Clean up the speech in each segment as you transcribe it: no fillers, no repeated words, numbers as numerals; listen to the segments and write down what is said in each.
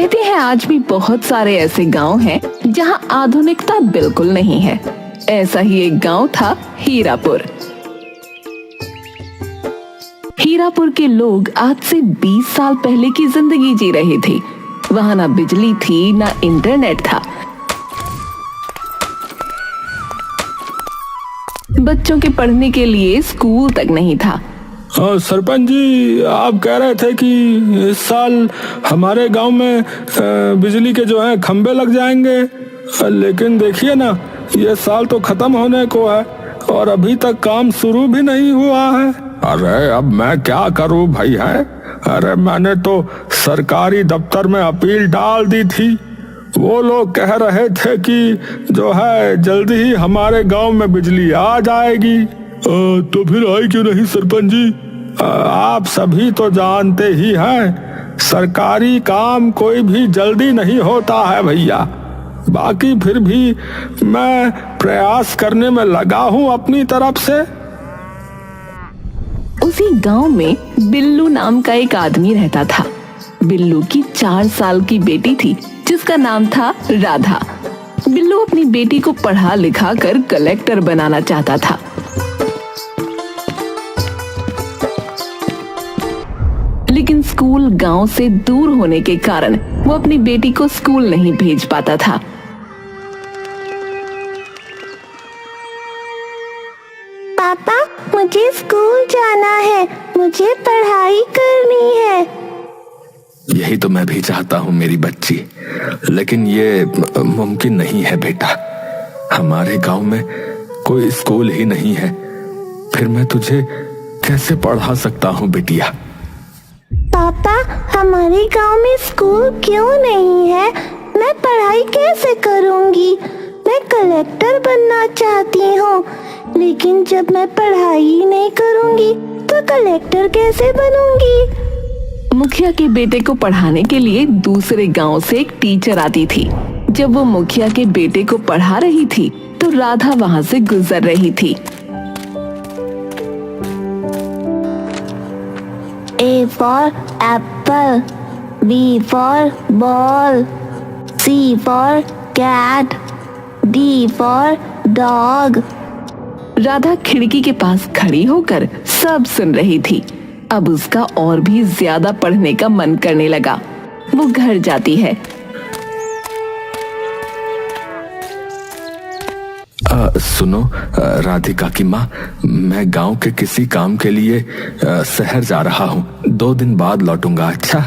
कहते हैं आज भी बहुत सारे ऐसे गांव हैं जहां आधुनिकता बिल्कुल नहीं है। ऐसा ही एक गांव था हीरापुर। हीरापुर के लोग आज से 20 साल पहले की जिंदगी जी रहे थे। वहां ना बिजली थी, ना इंटरनेट था। बच्चों के पढ़ने के लिए स्कूल तक नहीं था। सरपंच जी, आप कह रहे थे कि इस साल हमारे गांव में बिजली के जो है खंबे लग जाएंगे, लेकिन देखिए ना, ये साल तो खत्म होने को है और अभी तक काम शुरू भी नहीं हुआ है। अरे अब मैं क्या करूं भाई है? अरे मैंने तो सरकारी दफ्तर में अपील डाल दी थी। वो लोग कह रहे थे कि जो है जल्दी ही हमारे गांव में बिजली आ जाएगी। तो फिर आई क्यों नहीं सरपंच जी? आप सभी तो जानते ही हैं, सरकारी काम कोई भी जल्दी नहीं होता है भैया। बाकी फिर भी मैं प्रयास करने में लगा हूं अपनी तरफ से। उसी गांव में बिल्लू नाम का एक आदमी रहता था। बिल्लू की 4 साल की बेटी थी जिसका नाम था राधा। बिल्लू अपनी बेटी को पढ़ा लिखा कर कलेक्टर बनाना चाहता था। लेकिन स्कूल गांव से दूर होने के कारण वो अपनी बेटी को स्कूल नहीं भेज पाता था। पापा, मुझे स्कूल जाना है, मुझे पढ़ाई करनी है। यही तो मैं भी चाहता हूँ मेरी बच्ची, लेकिन ये मुमकिन नहीं है बेटा। हमारे गांव में कोई स्कूल ही नहीं है, फिर मैं तुझे कैसे पढ़ा सकता हूँ बेटिया? पापा, हमारे गांव में स्कूल क्यों नहीं है? मैं पढ़ाई कैसे करूंगी? मैं कलेक्टर बनना चाहती हूँ, लेकिन जब मैं पढ़ाई ही नहीं करूंगी तो कलेक्टर कैसे बनूंगी? मुखिया के बेटे को पढ़ाने के लिए दूसरे गांव से एक टीचर आती थी। जब वो मुखिया के बेटे को पढ़ा रही थी तो राधा वहां से गुजर रही थी। A for apple, B for ball, C for cat, D for dog। Radha खिड़की के पास खड़ी होकर सब सुन रही थी। अब उसका और भी ज्यादा पढ़ने का मन करने लगा। वो घर जाती है। सुनो राधिका की माँ, मैं गांव के किसी काम के लिए शहर जा रहा हूँ। 2 दिन बाद लौटूंगा। अच्छा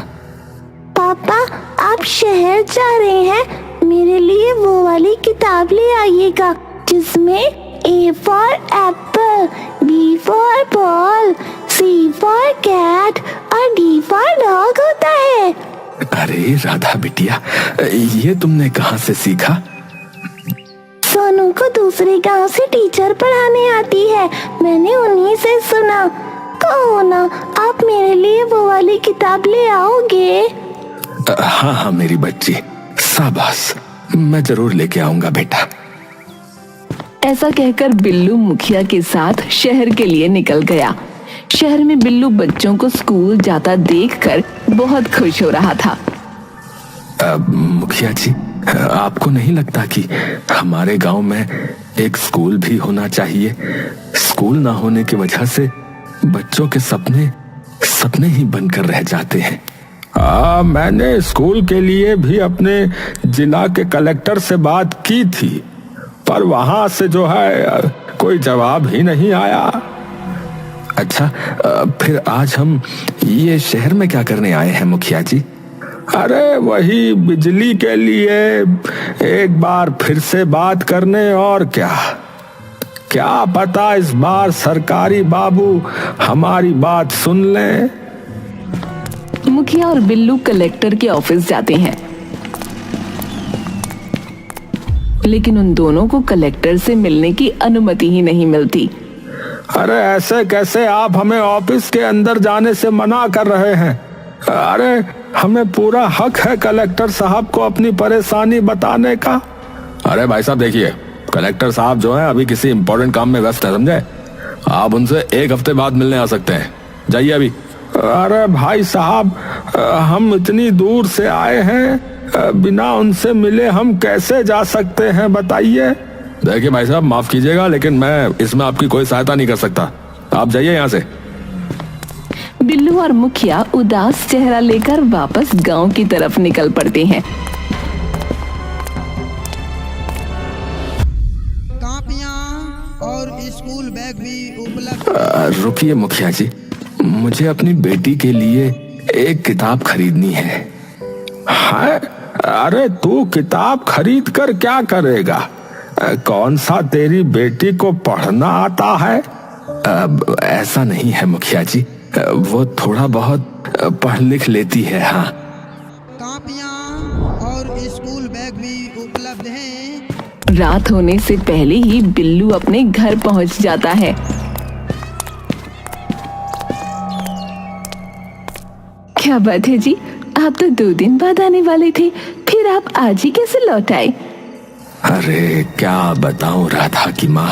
पापा, आप शहर जा रहे हैं? मेरे लिए वो वाली किताब ले आइएगा जिसमें A for apple, B for ball, C for cat और D for dog होता है। अरे राधा बिटिया, ये तुमने कहाँ से सीखा? सोनू को दूसरे गांव से टीचर पढ़ाने आती है, मैंने उन्हीं से सुना। कहो ना, आप मेरे लिए वो वाली किताब ले आओगे? हाँ हाँ मेरी बच्ची, शाबाश, मैं जरूर लेके आऊंगा बेटा। ऐसा कहकर बिल्लू मुखिया के साथ शहर के लिए निकल गया। शहर में बिल्लू बच्चों को स्कूल जाता देखकर बहुत खुश हो रहा था। मुखिया जी, आपको नहीं लगता कि हमारे गांव में एक स्कूल भी होना चाहिए? स्कूल ना होने की वजह से बच्चों के सपने ही बनकर रह जाते हैं। मैंने स्कूल के लिए भी अपने जिला के कलेक्टर से बात की थी, पर वहां से जो है कोई जवाब ही नहीं आया। अच्छा, फिर आज हम ये शहर में क्या करने आए हैं मुखिया जी? अरे वही बिजली के लिए एक बार फिर से बात करने, और क्या पता इस बार सरकारी बाबू हमारी बात सुन लें। मुखिया और बिल्लू कलेक्टर के ऑफिस जाते हैं, लेकिन उन दोनों को कलेक्टर से मिलने की अनुमति ही नहीं मिलती। अरे ऐसे कैसे आप हमें ऑफिस के अंदर जाने से मना कर रहे हैं? अरे हमें पूरा हक है कलेक्टर साहब को अपनी परेशानी बताने का। अरे भाई साहब देखिए, कलेक्टर साहब जो है अभी किसी इम्पोर्टेंट काम में व्यस्त है, समझे? आप उनसे 1 हफ्ते बाद मिलने आ सकते हैं। जाइए अभी। अरे भाई साहब, हम इतनी दूर से आए हैं, बिना उनसे मिले हम कैसे जा सकते हैं बताइए। देखिए भाई साहब, माफ कीजिएगा लेकिन मैं इसमें आपकी कोई सहायता नहीं कर सकता। आप जाइए यहाँ से। बिल्लू और मुखिया उदास चेहरा लेकर वापस गांव की तरफ निकल पड़ते हैं। कॉपियां और स्कूल बैग भी उपलब्ध। रुकिए मुखिया जी, मुझे अपनी बेटी के लिए एक किताब खरीदनी है। है? अरे तू किताब खरीद कर क्या करेगा? कौन सा तेरी बेटी को पढ़ना आता है? ऐसा नहीं है मुखिया जी, वो थोड़ा बहुत पढ़ लिख लेती है। हाँ, कॉपियां और स्कूल बैग भी उपलब्ध हैं। रात होने से पहले ही बिल्लू अपने घर पहुंच जाता है। क्या बात है जी, आप तो 2 दिन बाद आने वाले थे, फिर आप आज ही कैसे लौट आए? अरे क्या बताऊं राधा की माँ,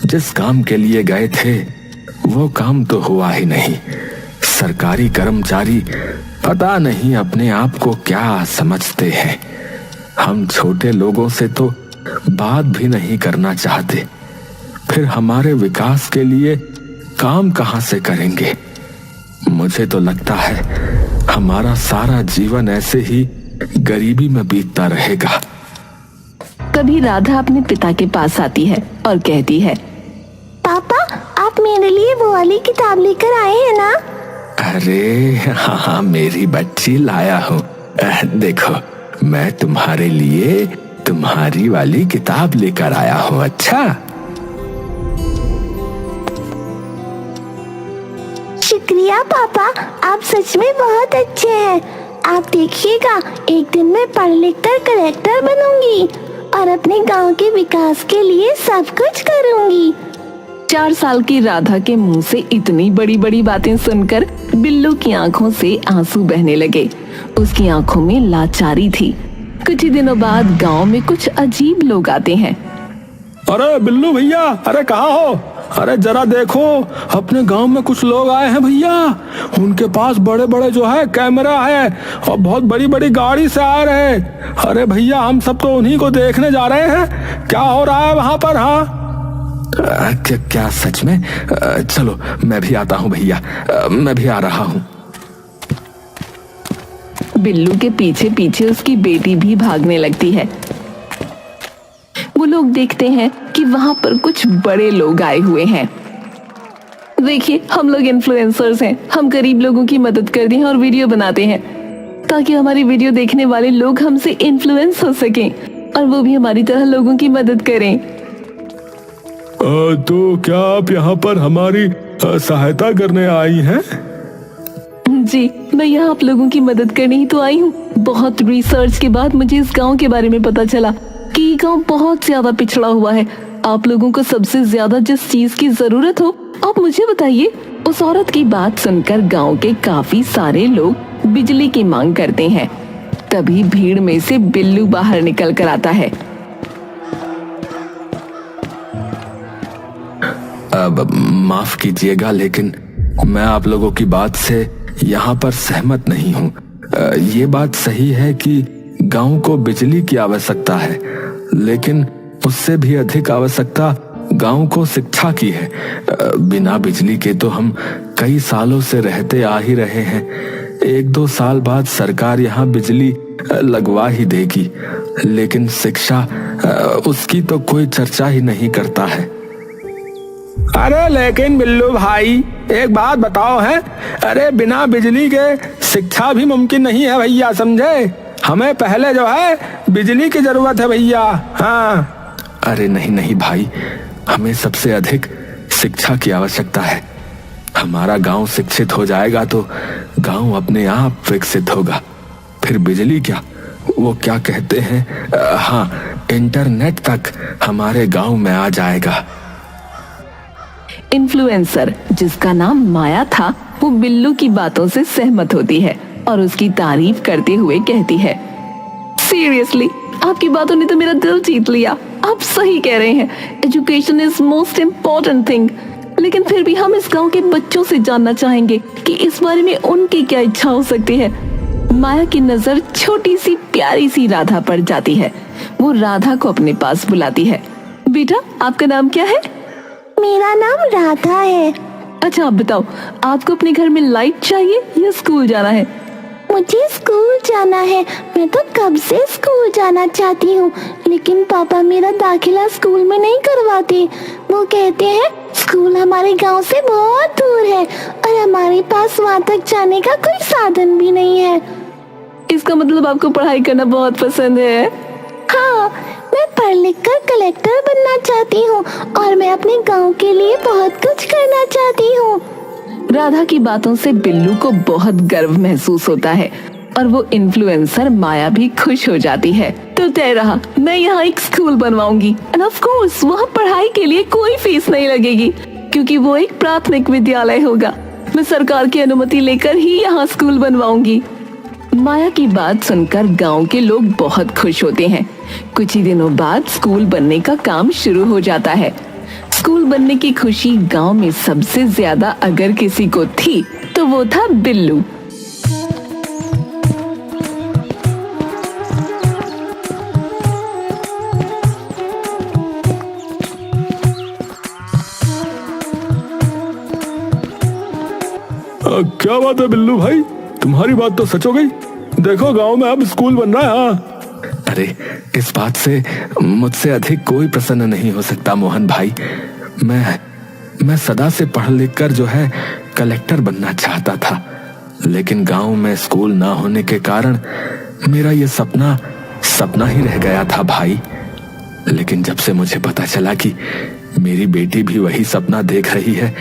जिस काम के लिए गए थे वो काम तो हुआ ही नहीं। सरकारी कर्मचारी पता नहीं अपने आप को क्या समझते हैं। हम छोटे लोगों से तो बात भी नहीं करना चाहते, फिर हमारे विकास के लिए काम कहां से करेंगे। मुझे तो लगता है हमारा सारा जीवन ऐसे ही गरीबी में बीतता रहेगा। तभी राधा अपने पिता के पास आती है और कहती है, पापा, आप मेरे लिए वो वाली किताब लेकर आए हैं ना? अरे हाँ, मेरी बच्ची लाया हूँ। देखो, मैं तुम्हारे लिए तुम्हारी वाली किताब लेकर आया हूँ। अच्छा, शुक्रिया पापा, आप सच में बहुत अच्छे हैं। आप देखिएगा, एक दिन मैं पढ़ लिख कर कलेक्टर बनूंगी और अपने गांव के विकास के लिए सब कुछ करूंगी। 4 साल की राधा के मुंह से इतनी बड़ी बड़ी बातें सुनकर बिल्लू की आंखों से आंसू बहने लगे। उसकी आंखों में लाचारी थी। कुछ ही दिनों बाद गांव में कुछ अजीब लोग आते हैं। अरे बिल्लू भैया, अरे कहाँ हो? अरे जरा देखो, अपने गांव में कुछ लोग आए हैं भैया। उनके पास बड़े बड़े जो है कैमरा है और बहुत बड़ी बड़ी गाड़ी से आ रहे हैं। अरे भैया, हम सब तो उन्हीं को देखने जा रहे हैं। क्या हो रहा है वहां पर? हाँ, क्या सच में? चलो मैं भी आता हूँ भैया, मैं भी आ रहा हूँ। बिल्लू के पीछे पीछे उसकी बेटी भी भागने लगती है। वो लोग देखते हैं कि वहां पर कुछ बड़े लोग आए हुए हैं। देखिए, हम लोग इन्फ्लुएंसर्स हैं, हम गरीब लोगों की मदद करते हैं और वीडियो बनाते हैं ताकि हमारी वीडियो देखने वाले लोग हमसे इन्फ्लुएंस हो सकें और वो भी हमारी तरह लोगों की मदद करें। तो क्या आप यहाँ पर हमारी सहायता करने आई हैं? जी, मैं यहाँ आप लोगों की मदद करने ही तो आई हूँ। बहुत रिसर्च के बाद मुझे इस गांव के बारे में पता चला कि ये गांव बहुत ज्यादा पिछड़ा हुआ है। आप लोगों को सबसे ज्यादा जिस चीज की जरूरत हो आप मुझे बताइए। उस औरत की बात सुनकर गांव के काफी सारे लोग बिजली की मांग करते हैं। तभी भीड़ में से बिल्लू बाहर निकल कर आता है। अब माफ कीजिएगा लेकिन मैं आप लोगों की बात से यहाँ पर सहमत नहीं हूँ। ये बात सही है कि गांव को बिजली की आवश्यकता है, लेकिन उससे भी अधिक आवश्यकता गांव को शिक्षा की है। बिना बिजली के तो हम कई सालों से रहते आ ही रहे हैं। 1-2 साल बाद सरकार यहाँ बिजली लगवा ही देगी, लेकिन शिक्षा उसकी तो कोई चर्चा ही नहीं करता है। अरे लेकिन बिल्लू भाई, एक बात बताओ है, अरे बिना बिजली के शिक्षा भी मुमकिन नहीं है भैया, समझे? हमें पहले जो है बिजली की जरूरत है भैया। हाँ, अरे नहीं नहीं भाई, हमें सबसे अधिक शिक्षा की आवश्यकता है। हमारा गांव शिक्षित हो जाएगा तो गांव अपने आप विकसित होगा। फिर बिजली क्या, वो क्या कहते हैं, हाँ, इंटरनेट तक हमारे गांव में आ जाएगा। इन्फ्लुएंसर जिसका नाम माया था, वो बिल्लू की बातों से सहमत होती है और उसकी तारीफ करते हुए कहती है, सीरियसली आपकी बातों ने तो मेरा दिल जीत लिया। आप सही कह रहे हैं, education is most important thing. लेकिन फिर भी हम इस गांव के बच्चों से जानना चाहेंगे कि इस बारे में उनकी क्या इच्छा हो सकती है। माया की नजर छोटी सी प्यारी सी राधा पर जाती है। वो राधा को अपने पास बुलाती है। बेटा, आपका नाम क्या है? मेरा नाम राधा है। अच्छा, आप बताओ, आपको अपने घर में लाइट चाहिए या स्कूल जाना है? मुझे स्कूल जाना है। मैं तो कब से स्कूल जाना चाहती हूँ, लेकिन पापा मेरा दाखिला स्कूल में नहीं करवाते। वो कहते हैं स्कूल हमारे गांव से बहुत दूर है और हमारे पास वहाँ तक जाने का कोई साधन भी नहीं है। इसका मतलब आपको पढ़ाई करना बहुत पसंद है? हाँ, मैं पढ़ लिख कर कलेक्टर बनना चाहती हूँ और मैं अपने गांव के लिए बहुत कुछ करना चाहती हूँ। राधा की बातों से बिल्लू को बहुत गर्व महसूस होता है और वो इन्फ्लुएंसर माया भी खुश हो जाती है। तो तय रहा, मैं यहाँ एक स्कूल बनवाऊंगी एंड ऑफ कोर्स वहाँ पढ़ाई के लिए कोई फीस नहीं लगेगी, क्योंकि वो एक प्राथमिक विद्यालय होगा। मैं सरकार की अनुमति लेकर ही यहाँ स्कूल बनवाऊंगी। माया की बात सुनकर गांव के लोग बहुत खुश होते हैं। कुछ ही दिनों बाद स्कूल बनने का काम शुरू हो जाता है। स्कूल बनने की खुशी गांव में सबसे ज्यादा अगर किसी को थी तो वो था बिल्लू। क्या बात है बिल्लू भाई, तुम्हारी बात तो सच हो गई। देखो गांव में अब स्कूल बन रहा है। हाँ, अरे इस बात से मुझसे अधिक कोई प्रसन्न नहीं हो सकता मोहन भाई। मैं सदा से पढ़ लिख कर जो है कलेक्टर बनना चाहता था, लेकिन गांव में स्कूल ना होने के कारण मेरा ये सपना ही रह गया था भाई। लेकिन जब से मुझे पता चला कि मेरी बेटी भी वही सपना देख रही है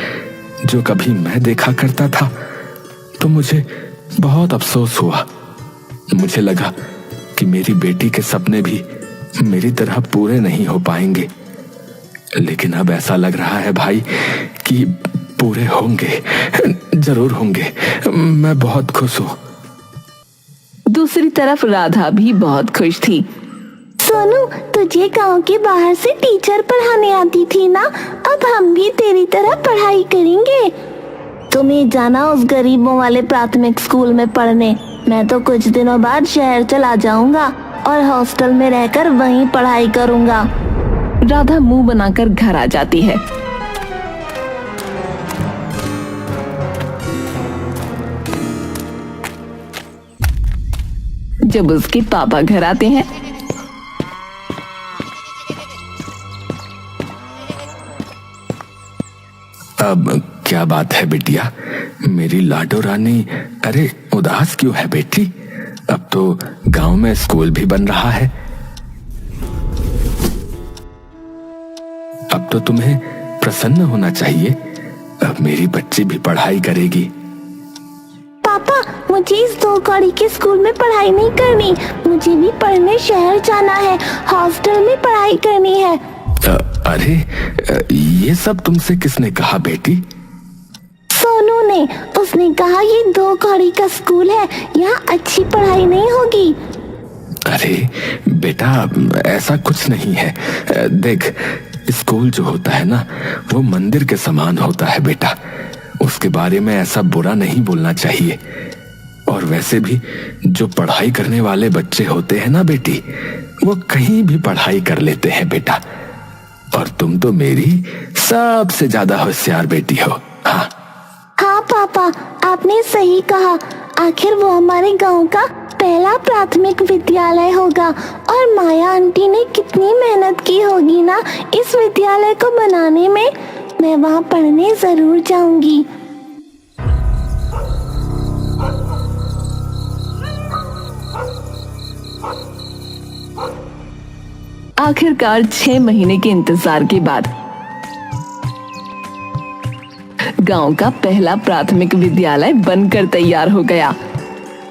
जो कभी मैं देखा करता था, तो मुझे बहुत अफसोस हुआ। मुझे लगा कि मेरी बेटी के सपने भी मेरी तरह पूरे नहीं हो पाएंगे, लेकिन अब ऐसा लग रहा है भाई कि पूरे होंगे, जरूर होंगे। मैं बहुत खुश हूँ। दूसरी तरफ राधा भी बहुत खुश थी। सोनू, तुझे गांव के बाहर से टीचर पढ़ाने आती थी ना, अब हम भी तेरी तरह पढ़ाई करेंगे। तुम्हें जाना उस गरीबों वाले प्राथमिक स्कूल में पढ़ने। मैं तो कुछ दिनों बाद शहर चला जाऊंगा और हॉस्टल में रहकर वहीं पढ़ाई करूंगा। राधा मुंह बनाकर घर आ जाती है। जब उसके पापा घर आते हैं अब क्या बात है बिटिया, मेरी लाडो रानी, अरे उदास क्यों है बेटी? अब तो गांव में स्कूल भी बन रहा है। अब तो तुम्हें प्रसन्न होना चाहिए। अब मेरी बच्ची भी पढ़ाई करेगी। पापा, मुझे इस 2 कौड़ी के स्कूल में पढ़ाई नहीं करनी। मुझे भी पढ़ने शहर जाना है, हॉस्टल में पढ़ाई करनी है। अरे ये सब तुमसे किसने कहा बेटी? सोनू ने। उसने कहा ये 2 कौड़ी का स्कूल है, यहाँ अच्छी पढ़ाई नहीं होगी। अरे बेटा, ऐसा कुछ नहीं है। देख, स्कूल जो होता है ना, वो मंदिर के समान होता है बेटा। उसके बारे में ऐसा बुरा नहीं बोलना चाहिए। और वैसे भी जो पढ़ाई करने वाले बच्चे होते हैं ना बेटी, वो कहीं भी पढ़ाई कर लेते हैं बेटा। और तुम तो मेरी सबसे ज्यादा होशियार बेटी हो। हाँ हाँ पापा, आपने सही कहा। आखिर वो हमारे गांव का पहला प्राथमिक विद्यालय होगा और माया आंटी ने कितनी मेहनत की होगी ना इस विद्यालय को बनाने में। मैं वहाँ पढ़ने जरूर जाऊंगी। आखिरकार 6 महीने के इंतजार के बाद गांव का पहला प्राथमिक विद्यालय बनकर तैयार हो गया।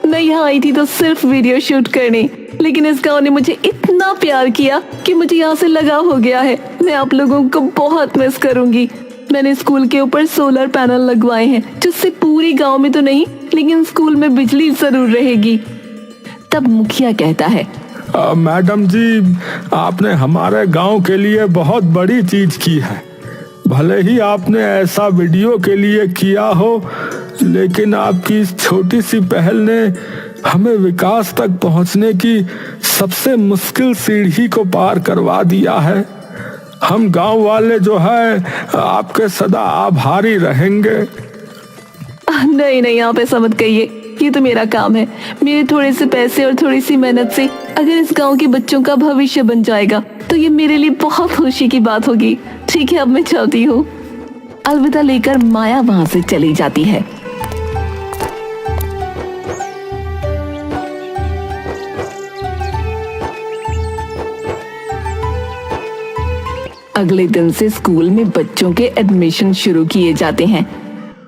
मैं यहाँ आई थी तो सिर्फ वीडियो शूट करने, लेकिन इस गांव ने मुझे इतना प्यार किया कि मुझे यहाँ से लगाव हो गया है। मैं आप लोगों को बहुत मिस करूंगी। मैंने स्कूल के ऊपर सोलर पैनल लगवाए हैं, जिससे पूरी गांव में तो नहीं लेकिन स्कूल में बिजली जरूर रहेगी। तब मुखिया कहता है, मैडम जी, आपने हमारे गांव के लिए बहुत बड़ी चीज की है। भले ही आपने ऐसा वीडियो के लिए किया हो, लेकिन आपकी इस छोटी सी पहल ने हमें विकास तक पहुंचने की सबसे मुश्किल सीढ़ी को पार करवा दिया है। हम गांव वाले जो है आपके सदा आभारी रहेंगे। नहीं नहीं, आप ऐसा मत कहिए, ये तो मेरा काम है। मेरे थोड़े से पैसे और थोड़ी सी मेहनत से अगर इस गांव के बच्चों का भविष्य बन जाएगा तो ये मेरे लिए बहुत खुशी की बात होगी। ठीक है, अब मैं चलती हूँ। अलविदा लेकर माया वहां से चली जाती है। अगले दिन से स्कूल में बच्चों के एडमिशन शुरू किए जाते हैं।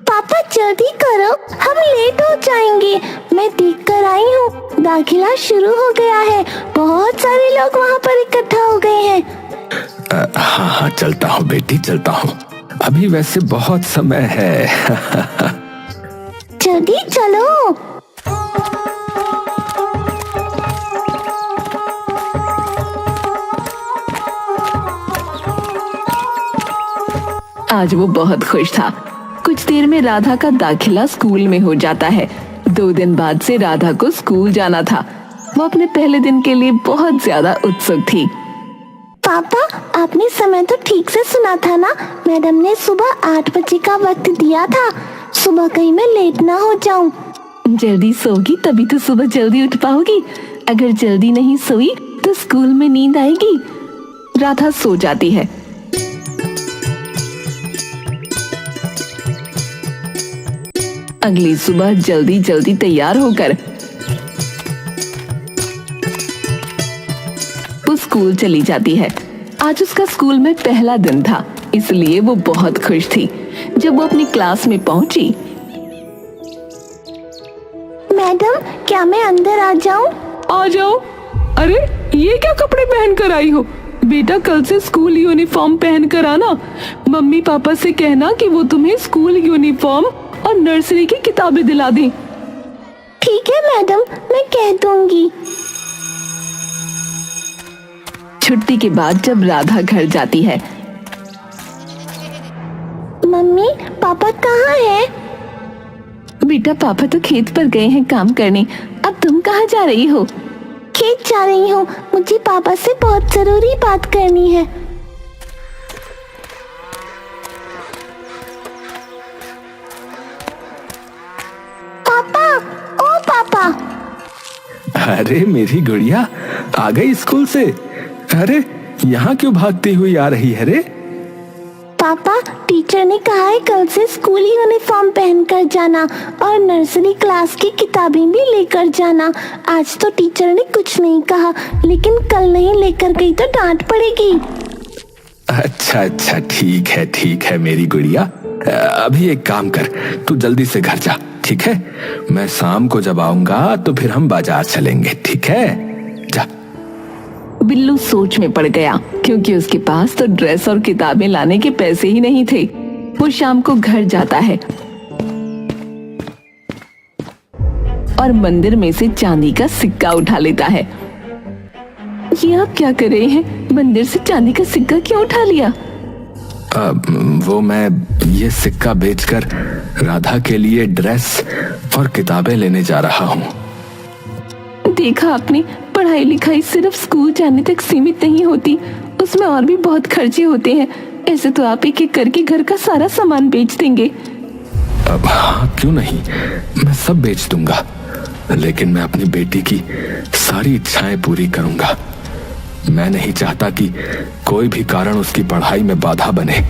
पापा जल्दी करो, हम लेट हो जाएंगे। मैं देख कर आई हूँ, दाखिला शुरू हो गया है। बहुत सारे लोग वहाँ पर इकट्ठा हो गए हैं। हाँ हाँ, चलता हूँ बेटी, चलता हूँ। अभी वैसे बहुत समय है। जल्दी चलो। आज वो बहुत खुश था। कुछ देर में राधा का दाखिला स्कूल में हो जाता है। 2 दिन बाद से राधा को स्कूल जाना था। वो अपने पहले दिन के लिए बहुत ज्यादा उत्सुक थी। पापा, आपने समय तो ठीक से सुना था ना? मैडम ने सुबह 8 बजे का वक्त दिया था। सुबह कहीं मैं लेट ना हो जाऊं। जल्दी सोगी तभी तो सुबह जल्दी उठ पाओगी। अगर जल्दी नहीं सोई तो स्कूल में नींद आएगी। राधा सो जाती है। अगली सुबह जल्दी जल्दी तैयार होकर वो स्कूल चली जाती है। आज उसका स्कूल में पहला दिन था, इसलिए वो बहुत खुश थी। जब वो अपनी क्लास में पहुंची, मैडम, क्या मैं अंदर आ जाऊं? आ जाओ। अरे ये क्या कपड़े पहन कर आई हो? बेटा, कल से स्कूल यूनिफॉर्म पहन कर आना। मम्मी पापा से कहना कि वो तुम्हें स्कूल यूनिफॉर्म और नर्सरी की किताबें दिला दें। ठीक है मैडम, मैं कह दूंगी। छुट्टी के बाद जब राधा घर जाती है, मम्मी पापा कहाँ हैं? बेटा, पापा तो खेत पर गए हैं काम करने। अब तुम कहाँ जा रही हो? खेत जा रही हूँ, मुझे पापा से बहुत जरूरी बात करनी है। पापा, ओ पापा। अरे मेरी गुड़िया, आ गई स्कूल से? अरे यहाँ क्यों भागती हुई आ रही है रे? पापा, टीचर ने कहा है कल से स्कूल यूनिफॉर्म पहन कर जाना और नर्सरी क्लास की किताबें भी लेकर जाना। आज तो टीचर ने कुछ नहीं कहा, लेकिन कल नहीं लेकर गई तो डांट पड़ेगी। अच्छा अच्छा, ठीक है मेरी गुड़िया। अभी एक काम कर, तू जल्दी से घर जा, ठीक है? मैं शाम को जब आऊंगा तो फिर हम बाजार चलेंगे, ठीक है? जा। बिल्लू सोच में पड़ गया, क्योंकि उसके पास तो ड्रेस और किताबें लाने के पैसे ही नहीं थे। वो शाम को घर जाता है और मंदिर में से चांदी का सिक्का उठा लेता है। ये आप क्या कर रहे हैं? मंदिर से चांदी का सिक्का क्यों उठा लिया? वो मैं ये सिक्का बेचकर राधा के लिए ड्रेस और किताबें लेने जा रहा हूँ। देखा आपने, पढ़ाई लिखाई सिर्फ स्कूल जाने तक सीमित नहीं होती, उसमें और भी बहुत खर्चे होते हैं। ऐसे तो आप एक एक करके घर का सारा सामान बेच देंगे। हाँ, क्यों नहीं, मैं सब बेच दूंगा, लेकिन मैं अपनी बेटी की सारी इच्छाएं पूरी करूंगा। मैं नहीं चाहता कि कोई भी कारण उसकी पढ़ाई में बाधा बने।